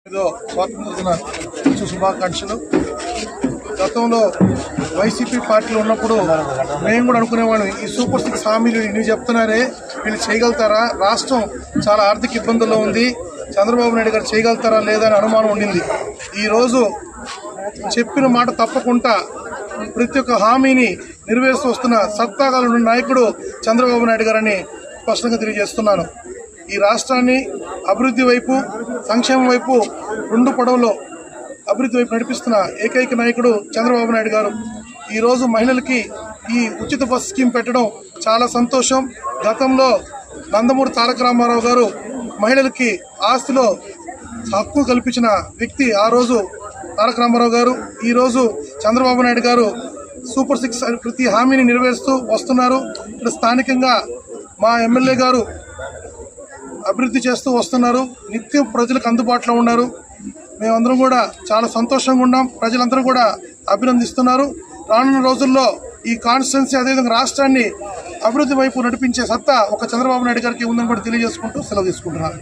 స్వాతంత్ర దిన శుభాకాంక్షలు. గతంలో వైసీపీ పార్టీలో ఉన్నప్పుడు మేము కూడా అనుకునేవాళ్ళం, ఈ సూపర్ 6 హామీలు నువ్వు చెప్తున్నారే వీళ్ళు చేయగలుగుతారా, రాష్ట్రం చాలా ఆర్థిక ఇబ్బందుల్లో ఉంది, చంద్రబాబు నాయుడు గారు చేయగలుగుతారా లేదా అని అనుమానం ఉండింది. ఈరోజు చెప్పిన మాట తప్పకుండా ప్రతి ఒక్క హామీని నెరవేరుస్తూ వస్తున్న సత్తాగాలున్న నాయకుడు చంద్రబాబు నాయుడు గారని స్పష్టంగా తెలియజేస్తున్నాను. ఈ రాష్ట్రాన్ని అభివృద్ధి వైపు, సంక్షేమం వైపు, రెండు పడవలో అభివృద్ధి వైపు నడిపిస్తున్న ఏకైక నాయకుడు చంద్రబాబు నాయుడు గారు. ఈరోజు మహిళలకి ఈ ఉచిత బస్ స్కీమ్ పెట్టడం చాలా సంతోషం. గతంలో నందమూరి తారక రామారావు గారు మహిళలకి ఆస్తిలో హక్కు కల్పించిన వ్యక్తి ఆ రోజు తారక రామారావు గారు. ఈరోజు చంద్రబాబు నాయుడు గారు సూపర్ 6 ప్రతి హామీని నెరవేరుస్తూ వస్తున్నారు. ఇక్కడ స్థానికంగా మా ఎమ్మెల్యే గారు అభివృద్ధి చేస్తూ వస్తున్నారు, నిత్యం ప్రజలకు అందుబాటులో ఉన్నారు. మేమందరం కూడా చాలా సంతోషంగా ఉన్నాం, ప్రజలందరూ కూడా అభినందిస్తున్నారు. రానున్న రోజుల్లో ఈ కాన్స్టిట్యున్సీ అదేవిధంగా రాష్ట్రాన్ని అభివృద్ధి వైపు నడిపించే సత్తా ఒక చంద్రబాబు నాయుడు గారికి ఉందని కూడా తెలియజేసుకుంటూ సెలవు తీసుకుంటున్నాను.